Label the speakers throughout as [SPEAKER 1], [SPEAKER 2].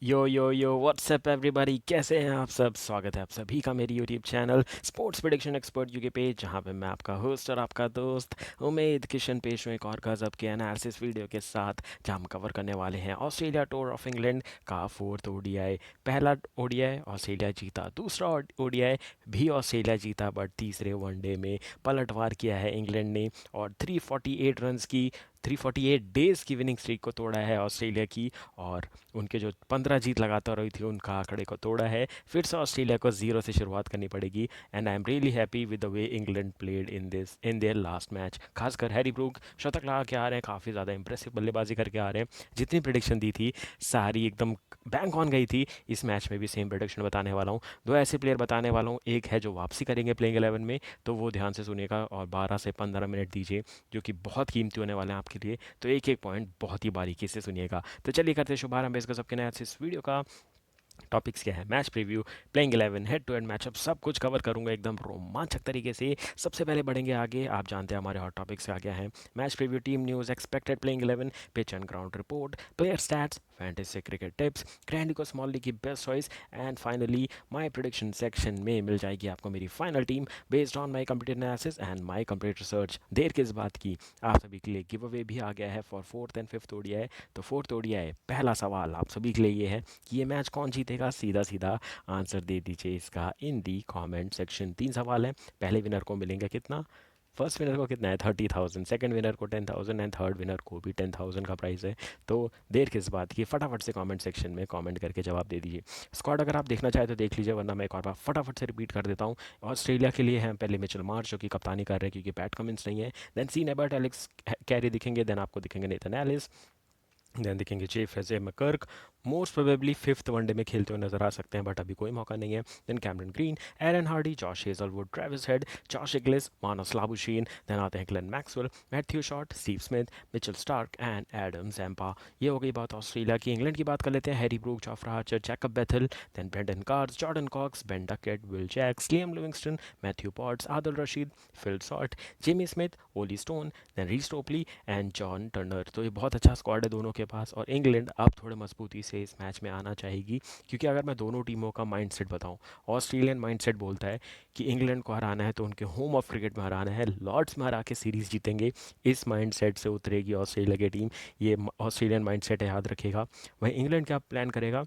[SPEAKER 1] यो WhatsApp everybody, कैसे हैं आप सब। स्वागत है आप सभी का मेरी YouTube channel sports prediction expert UK पे, जहां पे मैं आपका होस्ट और आपका दोस्त उमेद किशन पेश हूँ एक और गजब के एनालिसिस वीडियो के साथ, जहां हम कवर करने वाले हैं ऑस्ट्रेलिया टूर ऑफ इंग्लैंड का फोर्थ ओडीआई। पहला ओडीआई ऑस्ट्रेलिया जीता, दूसरा ओडीआई भी ऑस्ट्रेलिया जीता, बट तीसरे वनडे में पलटवार किया है इंग्लैंड ने और 348 रन्स की 348 डेज़ की विनिंग स्ट्रीक को तोड़ा है ऑस्ट्रेलिया की। और उनके जो 15 जीत लगातार रही थी उनका आंकड़े को तोड़ा है। फिर से ऑस्ट्रेलिया को जीरो से शुरुआत करनी पड़ेगी। And I am really happy with the way England played in their last match. खासकर हैरी ब्रूक शतक लगा के आ रहे हैं, काफ़ी ज़्यादा इंप्रेसिव बल्लेबाजी करके आ रहे हैं। जितनी प्रिडिक्शन दी थी सारी एकदम बैंक ऑन गई थी। इस मैच में भी सेम प्रिडिक्शन बताने वाला हूँ। दो ऐसे प्लेयर बताने वाला हूँ, एक है जो वापसी करेंगे प्लेइंग 11 में, तो वो ध्यान से सुनिएगा और 12 से 15 मिनट दीजिए, जो कि बहुत कीमती होने वाले हैं आपके लिए। तो एक एक पॉइंट बहुत ही बारीकी से सुनिएगा। तो चलिए करते हैं शुभारंभ इसका सबके नया इस वीडियो का। टॉपिक्स क्या है? Match preview, playing 11, head to head matchup, सब कुछ कवर करूंगा एकदम रोमांचक तरीके से। सबसे पहले बढ़ेंगे आगे, आप जानते हैं हमारे हॉट टॉपिक्स क्या क्या हैं। Match preview, team news, expected playing 11, pitch and ground report, player stats, fantasy cricket tips, ग्रैंडी को स्मॉल लीग की best choice, and finally my prediction section में मिल जाएगी आपको मेरी final team based on my complete analysis and my complete research. देर किस बात की, आप सभी के लिए गिव अवे भी आ गया है for fourth and fifth ODI. तो फोर्थ ओडीआई पहला सवाल आप सभी के लिए ये है कि ये मैच कौन जीतेगा। सीधा सीधा आंसर दे दीजिए इसका इन दी कमेंट सेक्शन। तीन सवाल हैं। पहले विनर को मिलेंगे कितना? फर्स्ट विनर को कितना है? 30,000, सेकंड विनर को 10,000 एंड थर्ड विनर को भी 10,000 का प्राइस है। तो देर किस बात की, फटाफट से कमेंट सेक्शन में कमेंट करके जवाब दे दीजिए। स्क्वाड अगर आप देखना चाहें तो देख लीजिए, वरना मैं एक और बार फटाफट से रिपीट कर देता हूँ। ऑस्ट्रेलिया के लिए हैं पहले मिचेल मार्श, जो कि कप्तानी कर रहे हैं क्योंकि पैट कमिंस नहीं है। Then Sean Abbott, Alex Carey दिखेंगे। देन आपको दिखेंगे नेथन एलिस। ध्यान दिखेंगे जेफ एजे McGurk, most probably fifth one day में खेलते हुए नजर आ सकते हैं, बट अभी कोई मौका नहीं है। Then Cameron Green, Aaron Hardie, Josh Hazlewood, Travis Head, Josh Inglis, Marnus Labuschagne. Then आते हैं Glenn Maxwell, Matthew Short, Steve Smith, Mitchell Starc and Adam Zampa. ये हो गई बात ऑस्ट्रेलिया की। इंग्लैंड की बात कर लेते हैं। Harry Brook, Jofra Archer, Jacob Bethell, then Brendan Carse, Jordan Cox, Ben Duckett, Will Jacks, Liam Livingstone, Matthew Potts, Adil Rashid, Phil Salt, Jamie Smith, Ollie Stone, then Reece Topley and John Turner. तो ये बहुत अच्छा squad है दोनों के पास, और England अब थोड़े मजबूती से इस मैच में आना चाहेगी। क्योंकि अगर मैं दोनों टीमों का माइंडसेट बताऊं, ऑस्ट्रेलियन माइंडसेट बोलता है कि इंग्लैंड को हराना है तो उनके होम ऑफ क्रिकेट में हराना है, लॉर्ड्स में हरा के सीरीज़ जीतेंगे। इस माइंडसेट से उतरेगी ऑस्ट्रेलिया की टीम। ये ऑस्ट्रेलियन माइंडसेट है, याद रखेगा। वहीं इंग्लैंड क्या प्लान करेगा?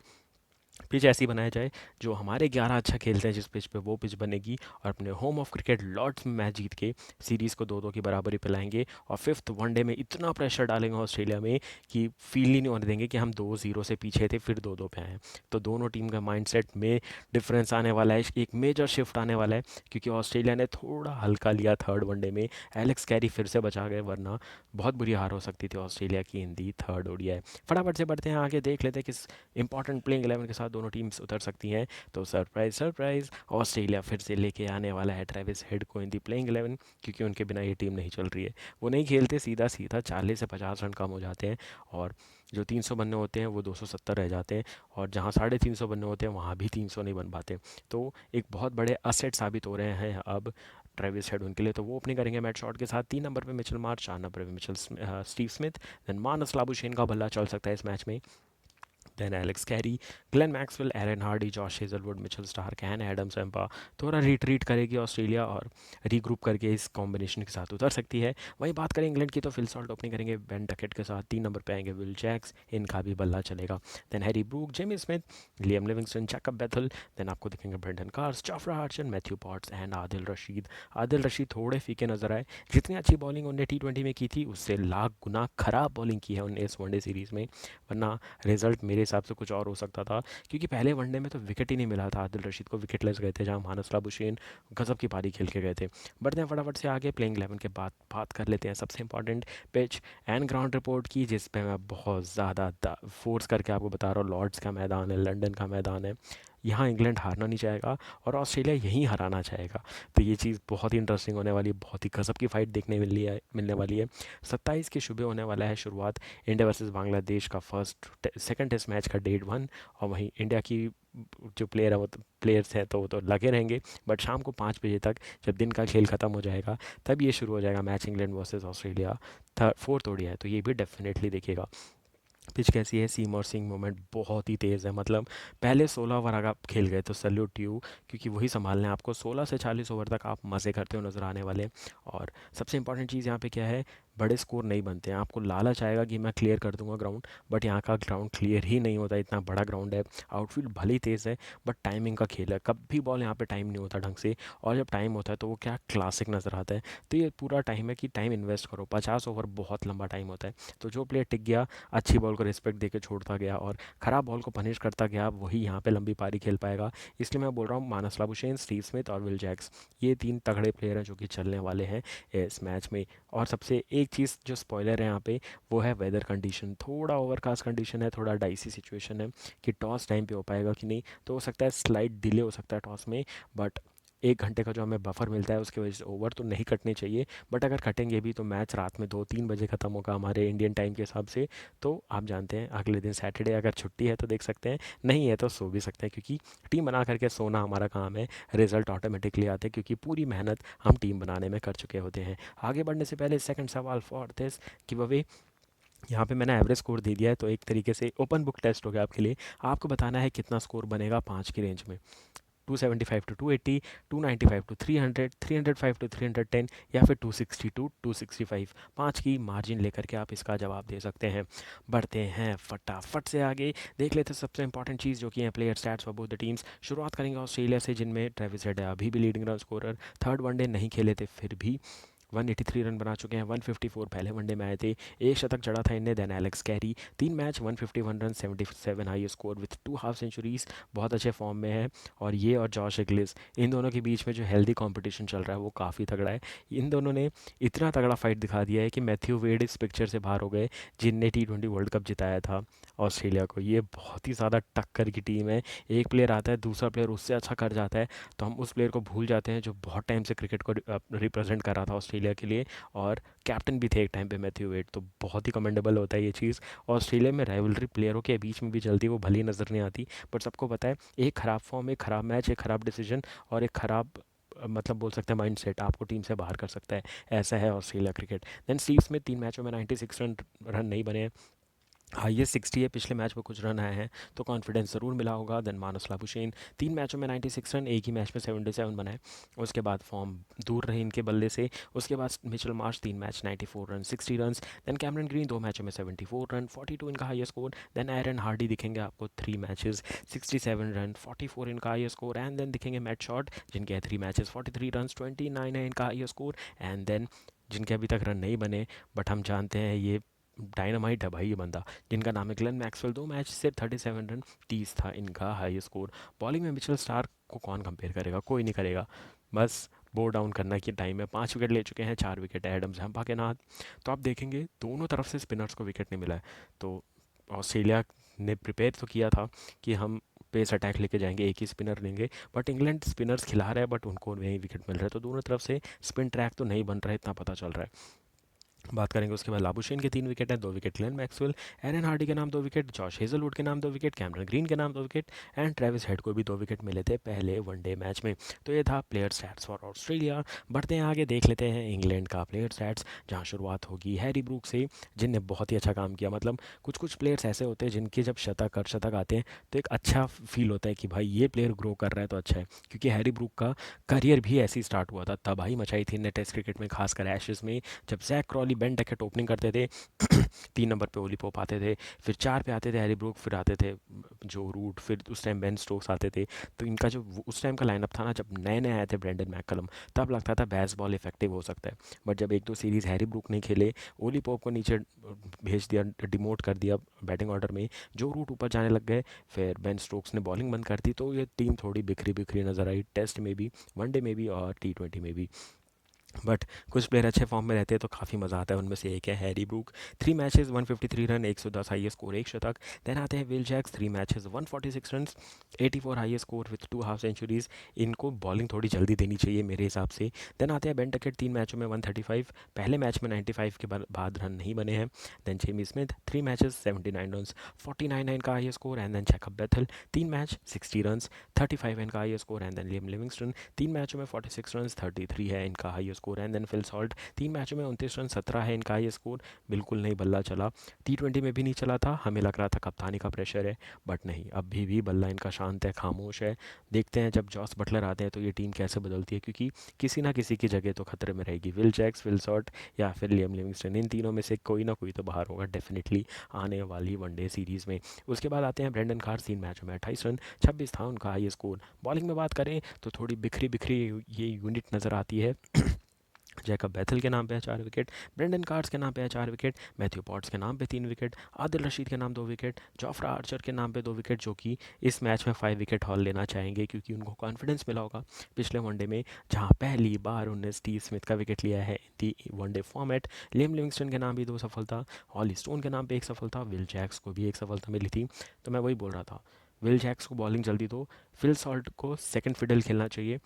[SPEAKER 1] पिच ऐसी बनाया जाए जो हमारे 11 अच्छा खेलते हैं जिस पिच पे, वो पिच बनेगी। और अपने होम ऑफ क्रिकेट लॉर्ड्स में मैच जीत के सीरीज़ को 2-2 की बराबरी पिलाएंगे। और फिफ्थ वनडे में इतना प्रेशर डालेंगे ऑस्ट्रेलिया में कि फील ही नहीं होने देंगे कि हम 2-0 से पीछे थे फिर 2-2 पे आए हैं। तो दोनों टीम का माइंडसेट में डिफरेंस आने वाला है, एक मेजर शिफ्ट आने वाला है। क्योंकि ऑस्ट्रेलिया ने थोड़ा हल्का लिया थर्ड वनडे में, एलेक्स कैरी फिर से बचा गए, वरना बहुत बुरी हार हो सकती थी ऑस्ट्रेलिया की इन दी थर्ड ओडीआई। फटाफट से बढ़ते हैं आगे, देख लेते हैं किस इंपॉर्टेंट प्लेइंग 11 के साथ दोनों टीम्स उतर सकती हैं। तो सरप्राइज सरप्राइज, ऑस्ट्रेलिया फिर से लेके आने वाला है ट्रेविस हेड को इन दी प्लेइंग 11, क्योंकि उनके बिना ये टीम नहीं चल रही है। वो नहीं खेलते, सीधा सीधा 40 से 50 रन कम हो जाते हैं, और जो 300 बनने होते हैं वो 270 रह जाते हैं, और जहाँ 350 बनने होते हैं वहाँ भी 300 नहीं बन पाते। तो एक बहुत बड़े असेट साबित हो रहे हैं अब ट्रेविस हेड उनके लिए। तो वो ओपनिंग करेंगे मैट शॉट के साथ। 3 नंबर पे मिचेल मार्च, 4 नंबर पे Steve Smith, then Marnus Labuschagne का बल्ला चल सकता है इस मैच में। Then Alex Carey, Glenn Maxwell, Aaron Hardie, Josh Hazlewood, Mitchell Starc and Adam Zampa. थोड़ा रिट्रीट करेगी ऑस्ट्रेलिया और रीग्रुप करके इस कॉम्बिनेशन के साथ उतर सकती है। वहीं बात करें इंग्लैंड की, तो फिल सॉल्ट ओपनिंग करेंगे बेन डकेट के साथ। 3 नंबर पे आएंगे विल जैक्स, इनका भी बल्ला चलेगा। Then Harry Brook, Jamie Smith, Liam Livingstone, Jacob Bethell. Then आपको दिखेंगे Brydon Carse, Jofra Archer, Matthew Potts and Adil Rashid. Adil Rashid थोड़े फीके नजर आए। जितनी अच्छी बॉलिंग उन्हें T20 में की थी, उससे लाख गुना खराब बॉलिंग की है उन्हें इस वनडे सीरीज़ में। वरना रिजल्ट मेरे हिसाब से कुछ और हो सकता था। क्योंकि पहले वनडे में तो विकेट ही नहीं मिला था, आदिल रशीद को विकेट लेस गए थे, जहाँ मानस लाबुशेन गजब की पारी खेल के गए थे। बढ़ते हैं फटाफट से आगे, प्लेइंग 11 के बाद बात कर लेते हैं सबसे important pitch and ground report की, जिस पे मैं बहुत ज़्यादा फोर्स करके आपको बता रहा हूँ। लॉर्ड्स का मैदान है, लंदन का मैदान है, यहाँ इंग्लैंड हारना नहीं चाहेगा और ऑस्ट्रेलिया यहीं हराना चाहेगा। तो ये चीज़ बहुत ही इंटरेस्टिंग होने वाली है, बहुत ही गजब की फाइट देखने मिलने वाली है। 27 के शुबे होने वाला है शुरुआत, इंडिया वर्सेस बांग्लादेश का सेकंड टेस्ट मैच का डेट 1। और वहीं इंडिया की जो प्लेयर है वो प्लेयर्स हैं तो वो तो लगे रहेंगे, बट शाम को 5 बजे तक, जब दिन का खेल ख़त्म हो जाएगा, तब ये शुरू हो जाएगा match England versus Australia fourth ODI. तो ये भी डेफिनेटली देखिएगा। पिच कैसी है, सीम और स्विंग मूवमेंट बहुत ही तेज़ है। मतलब पहले 16 ओवर अगर आप खेल गए तो सल्यूट यू, क्योंकि वही संभालने हैं आपको। 16 से 40 ओवर तक आप मज़े करते हो नज़र आने वाले। और सबसे इंपॉर्टेंट चीज़ यहाँ पे क्या है, बड़े स्कोर नहीं बनते हैं। आपको लालच आएगा कि मैं क्लियर कर दूंगा ग्राउंड, बट यहाँ का ग्राउंड क्लियर ही नहीं होता, इतना बड़ा ग्राउंड है। आउटफील्ड भले ही तेज़ है, बट टाइमिंग का खेल है, कभी बॉल यहाँ पे टाइम नहीं होता ढंग से। और जब टाइम होता है तो वो क्या क्लासिक नज़र आता है। तो ये पूरा टाइम है कि टाइम इन्वेस्ट करो। 50 ओवर बहुत लंबा टाइम होता है। तो जो प्लेयर टिक गया, अच्छी बॉल को रिस्पेक्ट देके छोड़ता गया और ख़राब बॉल को पनिश करता गया, वही यहाँ पे लंबी पारी खेल पाएगा। इसलिए मैं बोल रहा हूँ मानस लाबुशेन, स्टीव स्मिथ और विल जैक्स, ये तीन तगड़े प्लेयर हैं जो कि चलने वाले हैं इस मैच में। और सबसे एक चीज़ जो स्पॉइलर है यहाँ पे, वो है वेदर कंडीशन। थोड़ा ओवरकास्ट कंडीशन है, थोड़ा डाइसी सिचुएशन है कि टॉस टाइम पे हो पाएगा कि नहीं। तो हो सकता है स्लाइड डिले हो सकता है टॉस में, बट 1 घंटे का जो हमें बफर मिलता है उसकी वजह से ओवर तो नहीं कटने चाहिए। बट अगर कटेंगे भी तो मैच रात में 2-3 बजे ख़त्म होगा हमारे इंडियन टाइम के हिसाब से। तो आप जानते हैं अगले दिन सैटरडे अगर छुट्टी है तो देख सकते हैं, नहीं है तो सो भी सकते हैं, क्योंकि टीम बना करके सोना हमारा काम है। रिजल्ट ऑटोमेटिकली आते हैं क्योंकि पूरी मेहनत हम टीम बनाने में कर चुके होते हैं। आगे बढ़ने से पहले सेकंड सवाल फॉर दिस गिव अवे। यहाँ पे मैंने एवरेज स्कोर दे दिया है, तो एक तरीके से ओपन बुक टेस्ट हो गया आपके लिए। आपको बताना है कितना स्कोर बनेगा 5 की रेंज में। 275 टू 280, 295 टू 300, 305 टू 310, या फिर 260 टू 265। 5 की मार्जिन लेकर के आप इसका जवाब दे सकते हैं। बढ़ते हैं फटाफट से आगे, देख लेते हैं सबसे इंपॉर्टेंट चीज़ जो कि है player stats for both the teams. शुरुआत करेंगे ऑस्ट्रेलिया से, जिनमें ट्रेविस हेड है अभी भी leading run scorer. Third one day नहीं खेले थे, फिर भी 183 रन बना चुके हैं। 154 पहले वनडे में आए थे, एक शतक जड़ा था इनने। Then Alex Carey 3 match 151 run, 77 high score with 2 half centuries, बहुत अच्छे फॉर्म में है। और ये और जॉश इग्लिस, इन दोनों के बीच में जो हेल्दी कंपटीशन चल रहा है वो काफ़ी तगड़ा है। इन दोनों ने इतना तगड़ा फाइट दिखा दिया है कि मैथ्यू वेड इस पिक्चर से बाहर हो गए, जिनने T20 वर्ल्ड कप जिताया था ऑस्ट्रेलिया को। ये बहुत ही ज़्यादा टक्कर की टीम है। एक प्लेयर आता है, दूसरा प्लेयर उससे अच्छा कर जाता है, तो हम उस प्लेयर को भूल जाते हैं जो बहुत टाइम से क्रिकेट को रिप्रेजेंट कर रहा था ऑस्ट्रेलिया के लिए। और कैप्टन भी थे एक टाइम पे मैथ्यू वेड। तो बहुत ही कमेंडेबल होता है ये चीज़। ऑस्ट्रेलिया में राइवलरी प्लेयरों के बीच में भी चलती है, वो भली नज़र नहीं आती, बट सबको पता है एक ख़राब फॉर्म, एक ख़राब मैच, एक ख़राब डिसीजन और एक ख़राब मतलब बोल सकते हैं माइंडसेट आपको टीम से बाहर कर सकता है। ऐसा है Australia cricket. Then Steve Smith, 3 मैचों में 96 रन नहीं बने हैं, हाईएस्ट 60 है। पिछले मैच में कुछ रन आए हैं, तो कॉन्फिडेंस ज़रूर मिला होगा। देन मानस लाबुशेन, 3 मैचों में 96 रन, एक ही मैच में 77 बनाए। उसके बाद फॉर्म दूर रही इनके बल्ले से। उसके बाद Mitchell Marsh, 3 match 94 run, 60 run. Then Cameron Green, 2 मैचों में 74 रन, 42 इनका highest score. Then Aaron Hardie दिखेंगे आपको, 3 मैचेस 67 रन, 44 इनका हाईएस्ट स्कोर। एंड देन दिखेंगे मैट शॉट, जिनके 3 मैचेस 43 रन, 29 है इनका हाईएस्ट स्कोर। एंड देन जिनके अभी तक रन नहीं बने, बट हम जानते हैं ये डायनामाइट है भाई ये बंदा, जिनका नाम है ग्लेन मैक्सवेल। 2 मैच से 37 रन, 30 था इनका हाई स्कोर। बॉलिंग में मिचेल स्टार्क को कौन कंपेयर करेगा, कोई नहीं करेगा। बस बो डाउन करना की टाइम है। 5 विकेट ले चुके हैं, 4 विकेट है एडम जम्पा के नाथ। तो आप देखेंगे दोनों तरफ से स्पिनर्स को विकेट नहीं मिला है। तो ऑस्ट्रेलिया ने प्रिपेयर तो किया था कि हम पेस अटैक लेके जाएंगे, एक ही स्पिनर लेंगे, बट इंग्लैंड स्पिनर्स खिला रहा है, बट उनको नहीं विकेट मिल रहा है। तो दोनों तरफ से स्पिन ट्रैक तो नहीं बन रहा है, इतना पता चल रहा है। बात करेंगे उसके बाद लाबुशेन के 3 विकेट हैं, 2 wicket Glenn Maxwell. Aaron Hardy के नाम 2 विकेट, जॉश हेजलवुड के नाम 2 विकेट, कैमरन ग्रीन के नाम 2 विकेट एंड ट्रेविस हेड को भी 2 विकेट मिले थे पहले वनडे मैच में। तो ये था प्लेयर स्टैट्स फॉर ऑस्ट्रेलिया। बढ़ते हैं आगे, देख लेते हैं इंग्लैंड का प्लेयर स्टैट्स, जहाँ शुरुआत होगी हैरी ब्रूक से, जिनने बहुत ही अच्छा काम किया। मतलब कुछ कुछ प्लेयर्स ऐसे होते हैं जिनके जब शतक अर्धशतक आते हैं तो एक अच्छा फील होता है कि भाई ये प्लेयर ग्रो कर रहा है तो अच्छा है। क्योंकि हैरी ब्रूक का करियर भी ऐसे ही स्टार्ट हुआ था, तबाही मचाई थी टेस्ट क्रिकेट में, खासकर एशेज में, जब Zak Crawley, Ben Duckett opening करते थे। 3 नंबर पे ओली पोप आते थे, फिर 4 पे आते थे हैरी ब्रूक, फिर आते थे जो रूट, फिर उस टाइम बेन स्टोक्स आते थे। तो इनका जो उस टाइम का लाइनअप था ना, जब नए नए आए थे ब्रेंडन मैककलम, तब लगता था बैस बॉल इफेक्टिव हो सकता है। बट जब 1-2 सीरीज़ हैरी ब्रूक नहीं खेले, ओली पोप को नीचे भेज दिया, डिमोट कर दिया बैटिंग ऑर्डर में, जो रूट ऊपर जाने लग गए, फिर बेन स्टोक्स ने बॉलिंग बंद कर दी, तो ये टीम थोड़ी बिखरी बिखरी नजर आई, टेस्ट में भी, वनडे में भी और T20 में भी। बट कुछ प्लेयर अच्छे फॉर्म में रहते हैं तो काफ़ी मज़ा आता है। उनमें से एक है Harry Brook, 3 matches 153 run, 110 high score, एक शतक। देन आते हैं Will Jacks, 3 matches 146 run, 84 high score with 2 half centuries. इनको बॉलिंग थोड़ी जल्दी देनी चाहिए मेरे हिसाब से। देन आते हैं बेन डकेट, 3 मैचों में 135, पहले मैच में 95 के बाद रन नहीं बने हैं। Then Jamie Smith, 3 matches 79 run, 49 है इनका high score. And then Jacob Bethell, 3 match 60 run, 35 है इनका high score. And then Liam Livingstone, 3 मैचों में 46 रन, 33 है इनका high score and then Phil Salt. 3 मैचों में 29 रन, 17 है इनका ये स्कोर। बिल्कुल नहीं बल्ला चला, T20 में भी नहीं चला था। हमें लग रहा था कप्तानी का प्रेशर है, बट नहीं, अभी भी बल्ला इनका शांत है, खामोश है। देखते हैं जब जॉस बटलर आते हैं तो ये टीम कैसे बदलती है, क्योंकि किसी ना किसी की जगह तो खतरे में रहेगी। विल जैक्स, विल सॉल्ट या फिर लियम लिविंगस्टन, इन तीनों में से कोई ना कोई तो बाहर होगा डेफिनेटली आने वाली वनडे सीरीज़ में। उसके बाद आते हैं ब्रेंडन कार्स। 3 मैचों में 28 रन, 26 था उनका हाई स्कोर। बॉलिंग में बात करें तो थोड़ी बिखरी बिखरी ये यूनिट नज़र आती है। जैकब बैथल के नाम पे है 4 विकेट, ब्रेंडन कार्ड्स के नाम पे है 4 विकेट, मैथ्यू पॉट्स के नाम पे 3 विकेट, आदिल रशीद के नाम 2 विकेट, जोफ्रा आर्चर के नाम पे 2 विकेट, जो कि इस मैच में 5 विकेट हॉल लेना चाहेंगे क्योंकि उनको कॉन्फिडेंस मिला होगा पिछले वनडे में, जहां पहली बार उन्होंने स्टीव स्मिथ का विकेट लिया है दी वनडे फॉर्मेट। लिम लिविंगस्टन के नाम भी 2 सफलता, हॉली स्टोन के नाम पे 1 सफलता, विल जैक्स को भी 1 सफलता मिली थी। तो मैं वही बोल रहा था, विल जैक्स को बॉलिंग जल्दी दो, फिल सॉल्ट को सेकंड फिडल खेलना चाहिए,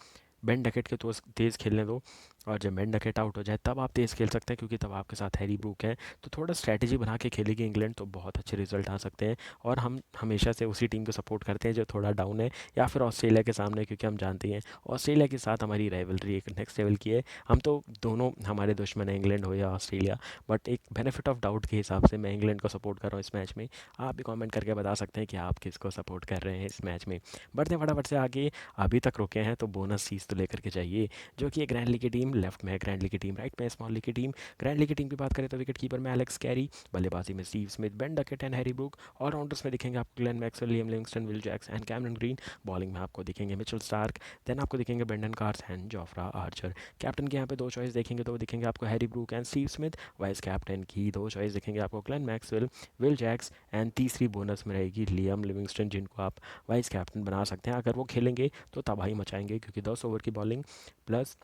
[SPEAKER 1] बेन डकेट के तो तेज़ खेलने दो, और जब बेन डकेट आउट हो जाए तब आप तेज़ खेल सकते हैं, क्योंकि तब आपके साथ हैरी ब्रूक है। तो थोड़ा स्ट्रैटेजी बना के खेलेगी इंग्लैंड तो बहुत अच्छे रिजल्ट आ सकते हैं। और हम हमेशा से उसी टीम को सपोर्ट करते हैं जो थोड़ा डाउन है, या फिर ऑस्ट्रेलिया के सामने, क्योंकि हम जानते हैं ऑस्ट्रेलिया के साथ हमारी राइवलरी एक नेक्स्ट लेवल की है। हम तो दोनों हमारे दुश्मन है, इंग्लैंड हो या ऑस्ट्रेलिया, बट एक बेनिफिट ऑफ डाउट के हिसाब से मैं इंग्लैंड को सपोर्ट कर रहा हूँ इस मैच में। आप भी कमेंट करके बता सकते हैं कि आप किसको सपोर्ट कर रहे हैं इस मैच में। बढ़ते हैं फटाफट से आगे, अभी तक रुके हैं तो बोनस चीज़ तो लेकर के जाइए, जो कि है ग्रैंड लीग की टीम। लेफ्ट में है ग्रैंड लीग की टीम, राइट में है स्मॉल लीग की टीम। ग्रैंड लीग की टीम की बात करें तो विकेट कीपर में एलेक्स कैरी, बल्लेबाजी में Steve Smith, Ben Duckett and Harry Brook. Allrounders में दिखेंगे आपको Glenn Maxwell, Liam Livingstone, Will Jacks and Cameron green. Bowling में आपको दिखेंगे मिचेल स्टार्क, देन आपको दिखेंगे Brydon cars and Jofra Archer. Captain के यहाँ पे 2 चॉइस देखेंगे तो वो दिखेंगे आपको Harry Brook and Steve Smith. Vice captain की 2 चॉइस दिखेंगे आपको Glenn Maxwell, Will Jacks and तीसरी बोनस में रहेगी लियम लिविंगस्टन, जिनको आप वाइस कैप्टन बना सकते हैं। अगर वो खेलेंगे तो तबाही मचाएंगे, क्योंकि 10 ओवर की बॉलिंग प्लस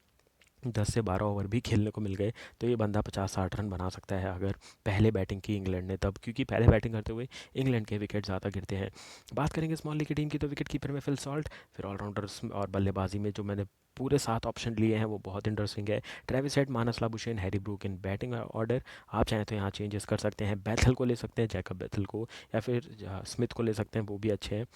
[SPEAKER 1] 10 से 12 ओवर भी खेलने को मिल गए तो ये बंदा 50-60 रन बना सकता है अगर पहले बैटिंग की इंग्लैंड ने तब, क्योंकि पहले बैटिंग करते हुए इंग्लैंड के विकेट ज़्यादा गिरते हैं। बात करेंगे स्मॉल लीग की टीम की तो विकेट कीपर में फिल सॉल्ट, फिर ऑलराउंडर्स और बल्लेबाजी में जो मैंने पूरे 7 ऑप्शन लिए हैं वो बहुत इंटरेस्टिंग है। Travis head, Marnus Labuschagne, Harry Brook इन बैटिंग ऑर्डर। आप चाहें तो यहाँ चेंजेस कर सकते हैं, बैथल को ले सकते हैं, जैकब बैथल को, या फिर स्मिथ को ले सकते हैं, वो भी अच्छे हैं।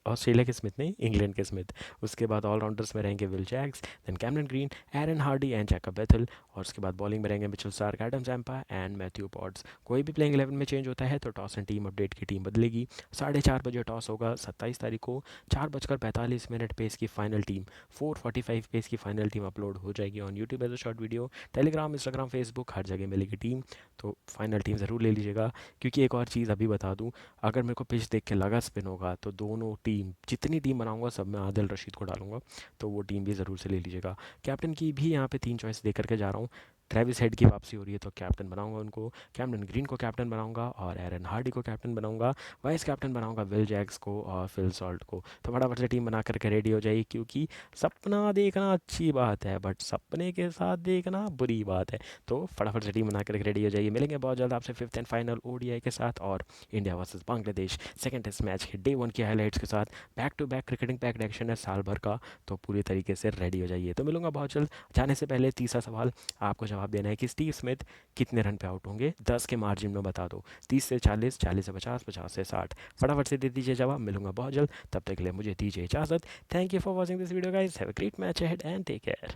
[SPEAKER 1] ऑस्ट्रेलिया के स्मिथ नहीं, इंग्लैंड के स्मिथ। उसके बाद ऑलराउंडर्स में रहेंगे Will Jacks, then Cameron Green, Aaron Hardie and Jacob Bethell. और उसके बाद बॉलिंग में रहेंगे Mitchell Starc, Adam Zampa and Matthew Potts. कोई भी प्लेइंग 11 में चेंज होता है तो टॉस एंड टीम अपडेट की टीम बदलेगी। 4:30 बजे टॉस होगा 27 तारीख को, 4:45 पे इसकी फाइनल टीम, 4:45 पे इसकी फाइनल टीम अपलोड हो जाएगी on YouTube as a short video. Telegram, Instagram, Facebook, हर जगह मिलेगी टीम, तो फाइनल टीम ज़रूर ले लीजिएगा। क्योंकि एक और चीज़ अभी बता दूँ, अगर मेरे को पिच देख के लगा स्पिन होगा तो दोनों टीम, जितनी टीम बनाऊंगा सब में आदिल रशीद को डालूंगा, तो वो टीम भी ज़रूर से ले लीजिएगा। कैप्टन की भी यहाँ पे 3 चॉइस दे करके जा रहा हूँ। ट्रेविस हेड की वापसी हो रही है तो कैप्टन बनाऊंगा उनको, कैमरन ग्रीन को कैप्टन बनाऊंगा और एरन हार्डी को कैप्टन बनाऊंगा। वाइस कैप्टन बनाऊंगा विल जैक्स को और फिल सॉल्ट को। तो फटाफट से टीम बना करके रेडी हो जाइए, क्योंकि सपना देखना अच्छी बात है बट सपने के साथ देखना बुरी बात है। तो फटाफट से टीम बना करके रेडी हो जाइए। मिलेंगे बहुत जल्द आपसे 5th एंड फाइनल ODI के साथ और India versus Bangladesh second test match के डे 1 की हाईलाइट्स के साथ। Back to back cricketing packed action है साल भर का, तो पूरी तरीके से रेडी हो जाइए। तो मिलूंगा बहुत जल्द। जाने से पहले तीसरा सवाल आपको जवाब देना है कि स्टीव स्मिथ कितने रन पे आउट होंगे, 10 के मार्जिन में बता दो। 30 से 40, 40 से 50, 50 से 60। फटाफट से दे दीजिए जवाब। मिलूंगा बहुत जल्द, तब तक के लिए मुझे दीजिए इजाज़त। Thank you for watching this video guys, have a great match ahead and take care.